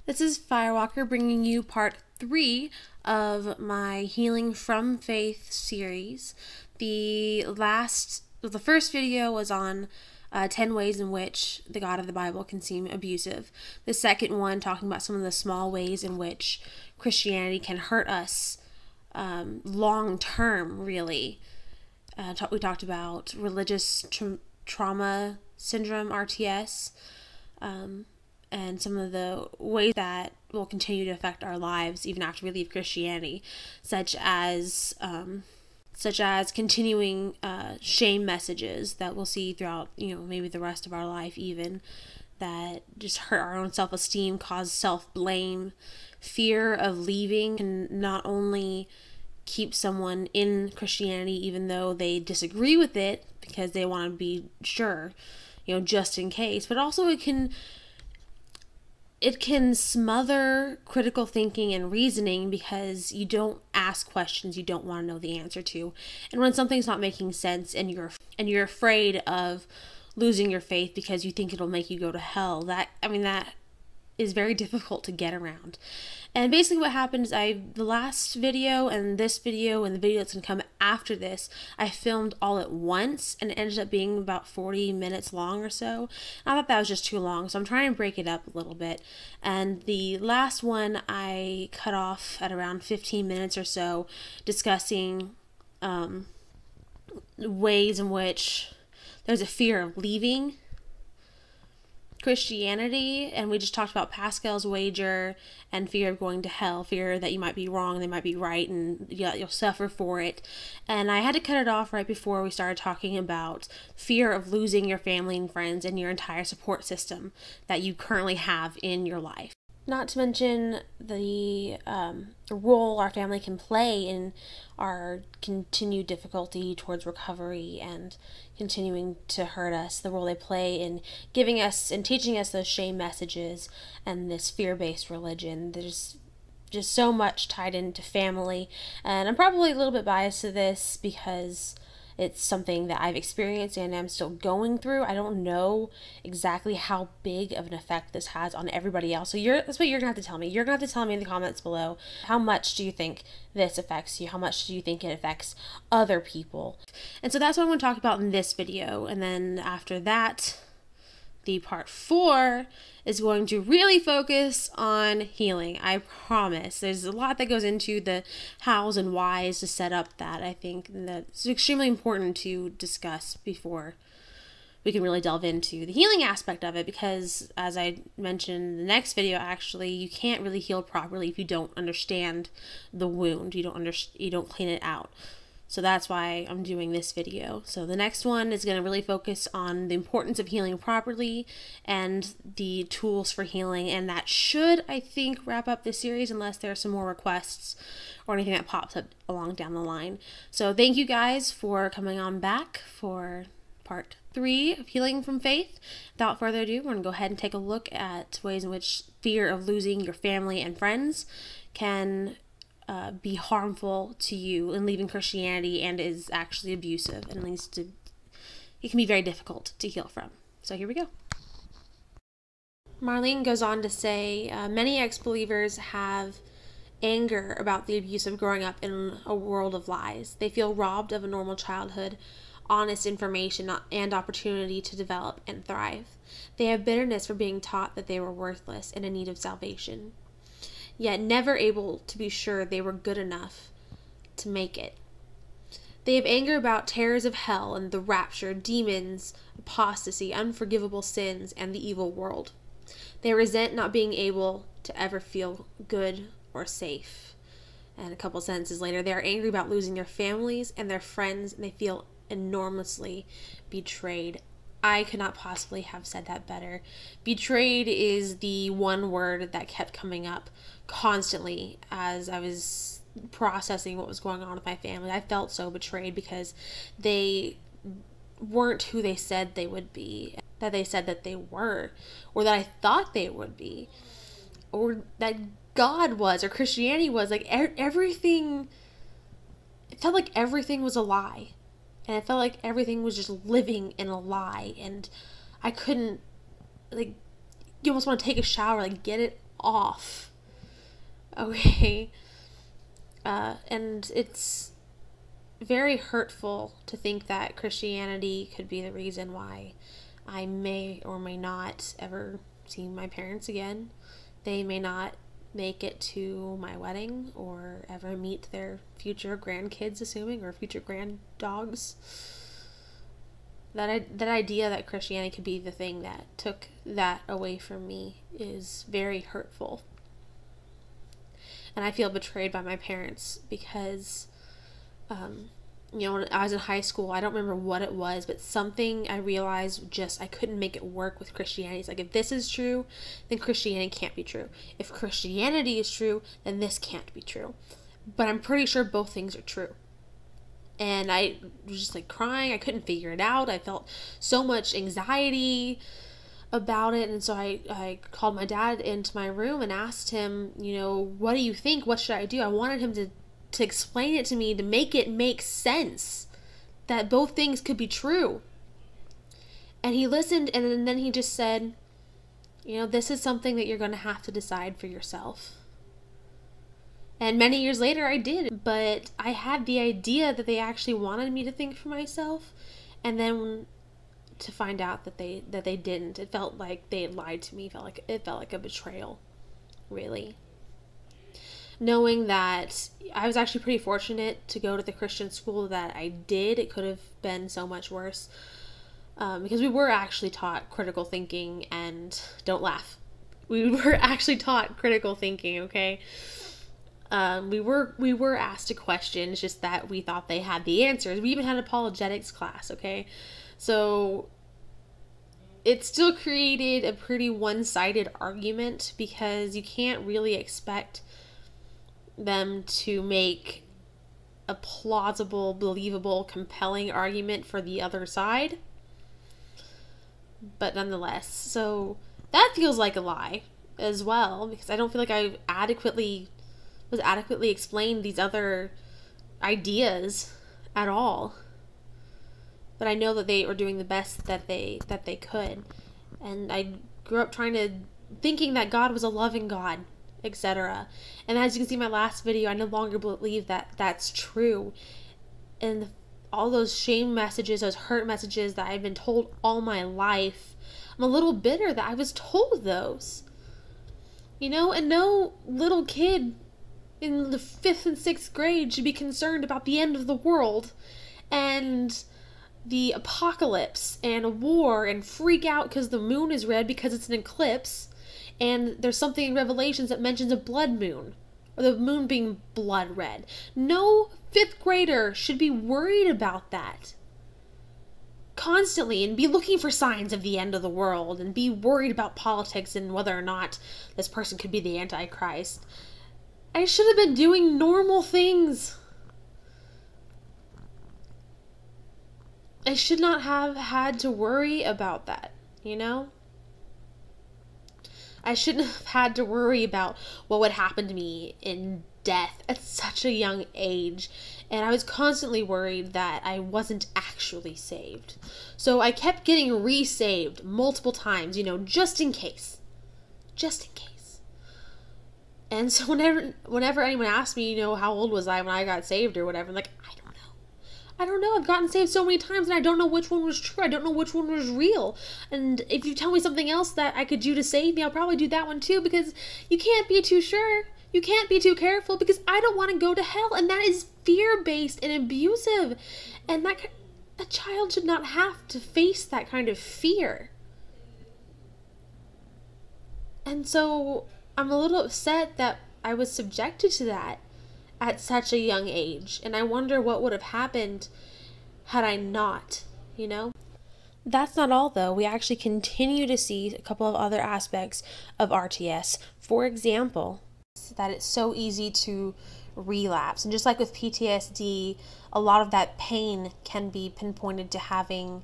This is Firewalker bringing you part 3 of my Healing from Faith series. The first video was on 10 ways in which the God of the Bible can seem abusive. The second one talking about some of the small ways in which Christianity can hurt us long term, really. We talked about religious trauma syndrome, RTS, and some of the ways that will continue to affect our lives even after we leave Christianity, such as continuing shame messages that we'll see throughout, maybe the rest of our life, even that just hurt our own self-esteem, cause self-blame. Fear of leaving can not only keep someone in Christianity even though they disagree with it because they want to be sure, just in case, but also it can smother critical thinking and reasoning because you don't ask questions you don't want to know the answer to. And when something's not making sense and you're afraid of losing your faith because you think it'll make you go to hell, that is very difficult to get around. And basically what happened is the last video and this video and the video that's going to come after this, I filmed all at once, and it ended up being about 40 minutes long or so. I thought that was just too long, so I'm trying to break it up a little bit. And the last one I cut off at around 15 minutes or so, discussing ways in which there's a fear of leaving Christianity, and we just talked about Pascal's wager and fear of going to hell, fear that you might be wrong, they might be right, and you'll suffer for it. And I had to cut it off right before we started talking about fear of losing your family and friends and your entire support system that you currently have in your life. Not to mention the role our family can play in our continued difficulty towards recovery and continuing to hurt us, the role they play in giving us and teaching us those shame messages and this fear-based religion. There's just so much tied into family, and I'm probably a little bit biased to this because it's something that I've experienced and I'm still going through. I don't know exactly how big of an effect this has on everybody else. So that's what you're going to have to tell me. You're going to have to tell me in the comments below, how much do you think this affects you? How much do you think it affects other people? And so that's what I'm going to talk about in this video. And then after that, the part 4 is going to really focus on healing. I promise. There's a lot that goes into the hows and whys to set up that. I think that's extremely important to discuss before we can really delve into the healing aspect of it, because as I mentioned in the next video, actually, you can't really heal properly if you don't understand the wound. You don't clean it out. So that's why I'm doing this video. So the next one is going to really focus on the importance of healing properly and the tools for healing. And that should, I think, wrap up this series unless there are some more requests or anything that pops up along down the line. So thank you guys for coming on back for part 3 of Healing from Faith. Without further ado, we're going to go ahead and take a look at ways in which fear of losing your family and friends can be harmful to you in leaving Christianity and is actually abusive, and it can be very difficult to heal from. So here we go. Marlene goes on to say, many ex-believers have anger about the abuse of growing up in a world of lies. They feel robbed of a normal childhood, honest information, and opportunity to develop and thrive. They have bitterness for being taught that they were worthless and in need of salvation, yet never able to be sure they were good enough to make it. They have anger about terrors of hell and the rapture, demons, apostasy, unforgivable sins, and the evil world. They resent not being able to ever feel good or safe. And a couple sentences later, they are angry about losing their families and their friends, and they feel enormously betrayed. I could not possibly have said that better. Betrayed is the one word that kept coming up constantly as I was processing what was going on with my family. I felt so betrayed because they weren't who they said they would be, that they said that they were, or that I thought they would be, or that God was, or Christianity was. Like everything, it felt like everything was a lie. And it felt like everything was just living in a lie. And I couldn't, you almost want to take a shower, get it off. Okay. And it's very hurtful to think that Christianity could be the reason why I may or may not ever see my parents again. They may not make it to my wedding or ever meet their future grandkids, assuming, or future granddogs. That idea that Christianity could be the thing that took that away from me is very hurtful. And I feel betrayed by my parents because, when I was in high school, I don't remember what it was, but something I realized I couldn't make it work with Christianity. It's like, if this is true, then Christianity can't be true. If Christianity is true, then this can't be true. But I'm pretty sure both things are true. And I was just like crying. I couldn't figure it out. I felt so much anxiety about it. And so I called my dad into my room and asked him, what do you think? What should I do? I wanted him to explain it to me, to make it make sense that both things could be true. And he listened, and then he just said, this is something that you're going to have to decide for yourself. And many years later I did, but I had the idea that they actually wanted me to think for myself, and then to find out that they didn't. It felt like they had lied to me. It felt like a betrayal, really. Knowing that I was actually pretty fortunate to go to the Christian school that I did, it could have been so much worse, because we were actually taught critical thinking, and don't laugh. We were actually taught critical thinking, okay? We were asked a question. It's just that we thought they had the answers. We even had an apologetics class, okay? So it still created a pretty one-sided argument, because you can't really expect them to make a plausible, believable, compelling argument for the other side. But nonetheless, so that feels like a lie as well, because I don't feel like I was adequately explained these other ideas at all. But I know that they were doing the best that they could. And I grew up thinking that God was a loving God, etc. And as you can see in my last video, I no longer believe that that's true. And all those shame messages, those hurt messages that I've been told all my life, I'm a little bitter that I was told those. And no little kid in the 5th and 6th grade should be concerned about the end of the world and the apocalypse and a war and freak out because the moon is red because it's an eclipse, and there's something in Revelations that mentions a blood moon, or the moon being blood red. No 5th grader should be worried about that constantly and be looking for signs of the end of the world and be worried about politics and whether or not this person could be the Antichrist. I should have been doing normal things. I should not have had to worry about that, I shouldn't have had to worry about what would happen to me in death at such a young age. And I was constantly worried that I wasn't actually saved. So I kept getting re-saved multiple times, just in case. Just in case. And so whenever anyone asked me, how old was I when I got saved or whatever, I'm like, I don't know. I've gotten saved so many times and I don't know which one was true. I don't know which one was real. And if you tell me something else that I could do to save me, I'll probably do that one too, because you can't be too sure. You can't be too careful, because I don't want to go to hell. And that is fear-based and abusive. And a child should not have to face that kind of fear. And so I'm a little upset that I was subjected to that at such a young age. And I wonder what would have happened had I not, That's not all, though. We actually continue to see a couple of other aspects of RTS. For example, that it's so easy to relapse. And just like with PTSD, a lot of that pain can be pinpointed to having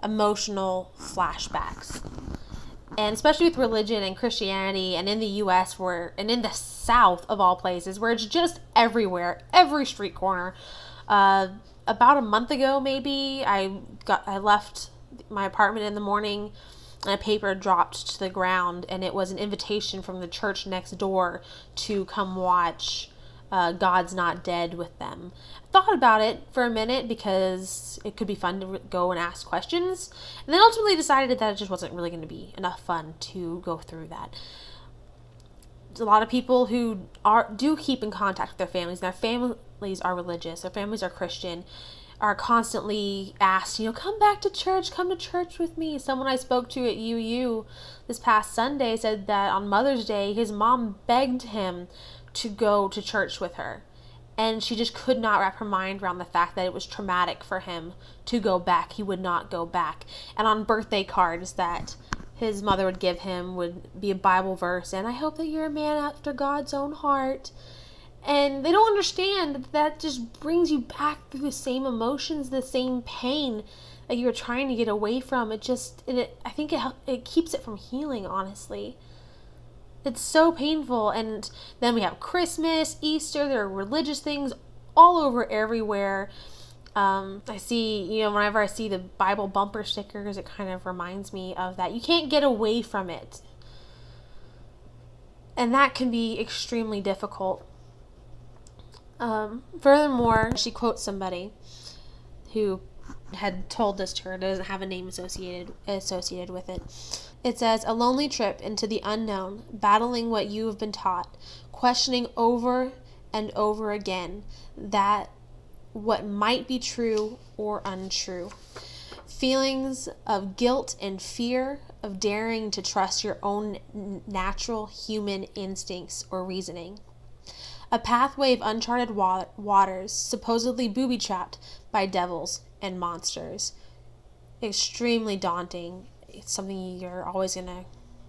emotional flashbacks. And especially with religion and Christianity, and in the US, and in the South of all places, where it's just everywhere, every street corner. About a month ago, maybe, I left my apartment in the morning, and a paper dropped to the ground, and it was an invitation from the church next door to come watch God's Not Dead with them. I thought about it for a minute because it could be fun to go and ask questions, and then ultimately decided that it just wasn't really going to be enough fun to go through that. There's a lot of people who do keep in contact with their families, and their families are religious, their families are Christian, are constantly asked, come back to church, come to church with me. Someone I spoke to at UU this past Sunday said that on Mother's Day, his mom begged him to go to church with her. And she just could not wrap her mind around the fact that it was traumatic for him to go back. He would not go back. And on birthday cards that his mother would give him would be a Bible verse, and I hope that you're a man after God's own heart. And they don't understand that just brings you back through the same emotions, the same pain that you were trying to get away from. I think it keeps it from healing, honestly. It's so painful. And then we have Christmas, Easter, there are religious things all over everywhere. I see, whenever I see the Bible bumper stickers, it kind of reminds me of that. You can't get away from it. And that can be extremely difficult. Furthermore, she quotes somebody who had told this to her, doesn't have a name associated with it. It says, "A lonely trip into the unknown, battling what you have been taught, questioning over and over again that what might be true or untrue. Feelings of guilt and fear of daring to trust your own natural human instincts or reasoning. A pathway of uncharted waters, supposedly booby-trapped by devils and monsters." Extremely daunting. It's something you're always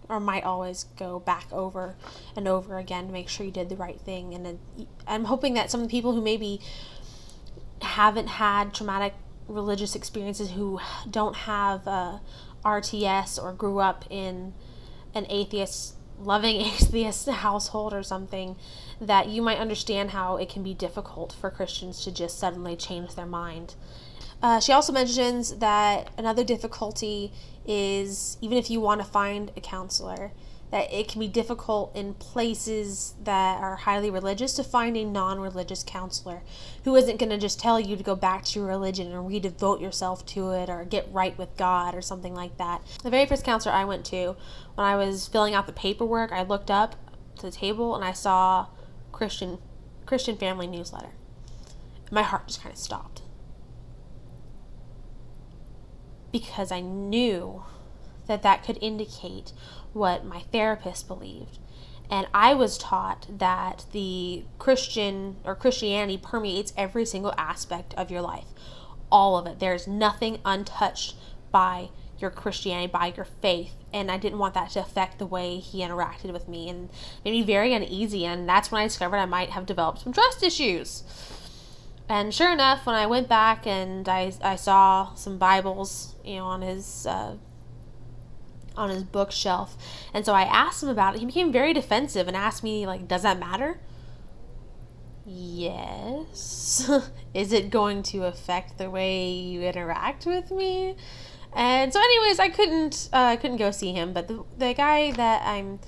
might always go back over and over again to make sure you did the right thing. And I'm hoping that some of the people who maybe haven't had traumatic religious experiences, who don't have RTS or grew up in an loving atheist household or something, that you might understand how it can be difficult for Christians to just suddenly change their mind. She also mentions that another difficulty is, even if you want to find a counselor, that it can be difficult in places that are highly religious to find a non-religious counselor who isn't going to just tell you to go back to your religion and redevote yourself to it or get right with God or something like that. The very first counselor I went to, when I was filling out the paperwork, I looked up to the table and I saw Christian Family Newsletter. My heart just kind of stopped. Because I knew that could indicate what my therapist believed. And I was taught that the Christianity permeates every single aspect of your life. All of it. There's nothing untouched by your Christianity, by your faith. And I didn't want that to affect the way he interacted with me, and made me very uneasy. And that's when I discovered I might have developed some trust issues. And sure enough, when I went back and I saw some Bibles, on his bookshelf, and so I asked him about it, he became very defensive and asked me, does that matter? Yes. Is it going to affect the way you interact with me? And so anyways, I couldn't go see him, but the guy that I'm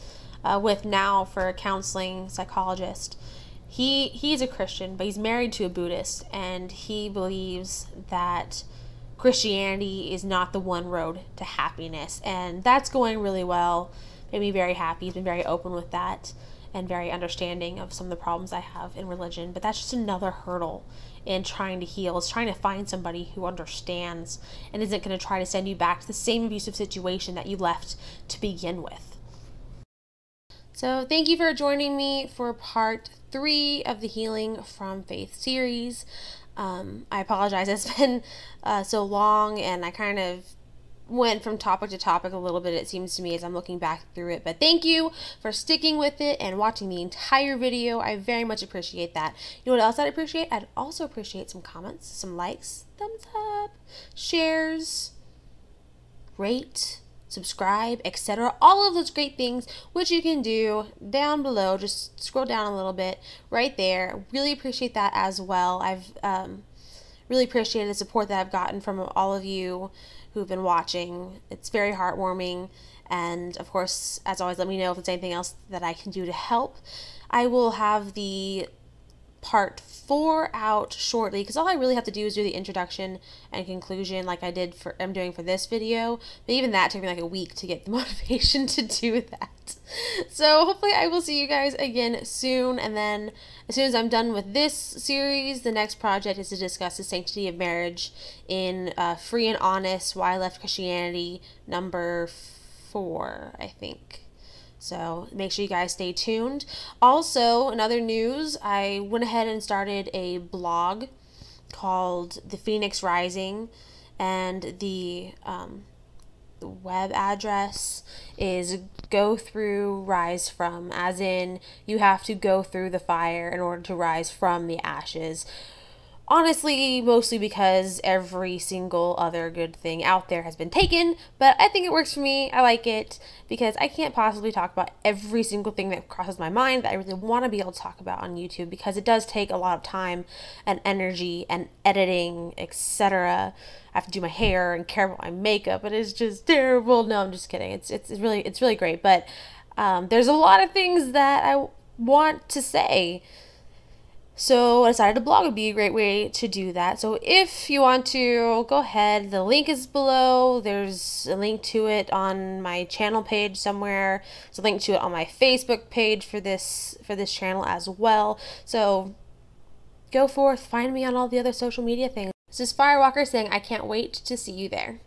with now for a counseling psychologist, he's a Christian, but he's married to a Buddhist, and he believes that Christianity is not the one road to happiness, and that's going really well. Made me very happy. He's been very open with that and very understanding of some of the problems I have in religion, but that's just another hurdle in trying to heal. It's trying to find somebody who understands and isn't going to try to send you back to the same abusive situation that you left to begin with. So thank you for joining me for part 3 of the Healing from Faith series. I apologize, it's been so long, and I kind of went from topic to topic a little bit, it seems to me, as I'm looking back through it. But thank you for sticking with it and watching the entire video. I very much appreciate that. You know what else I'd appreciate? I'd also appreciate some comments, some likes, thumbs up, shares, rate, subscribe, etc. All of those great things, which you can do down below. Just scroll down a little bit right there. Really appreciate that as well. I've really appreciate the support that I've gotten from all of you who've been watching. It's very heartwarming. And of course, as always, let me know if there's anything else that I can do to help. I will have the part 4 out shortly, because all I really have to do is do the introduction and conclusion like I'm doing for this video. But even that took me like a week to get the motivation to do that. So hopefully I will see you guys again soon, and then as soon as I'm done with this series, the next project is to discuss the sanctity of marriage in Free and Honest, Why I Left Christianity, number 4, I think. So make sure you guys stay tuned. Also, in other news, I went ahead and started a blog called The Phoenix Rising, and the web address is go through rise from, as in you have to go through the fire in order to rise from the ashes. Honestly, mostly because every single other good thing out there has been taken, but I think it works for me. I like it because I can't possibly talk about every single thing that crosses my mind that I really want to be able to talk about on YouTube, because it does take a lot of time and energy and editing, etc. I have to do my hair and care about my makeup, but it's just terrible. No, I'm just kidding. It's really great, but there's a lot of things that I want to say. So I decided a blog would be a great way to do that. So if you want to, go ahead. The link is below. There's a link to it on my channel page somewhere. There's a link to it on my Facebook page for this channel as well. So go forth, find me on all the other social media things. This is Firewalker saying I can't wait to see you there.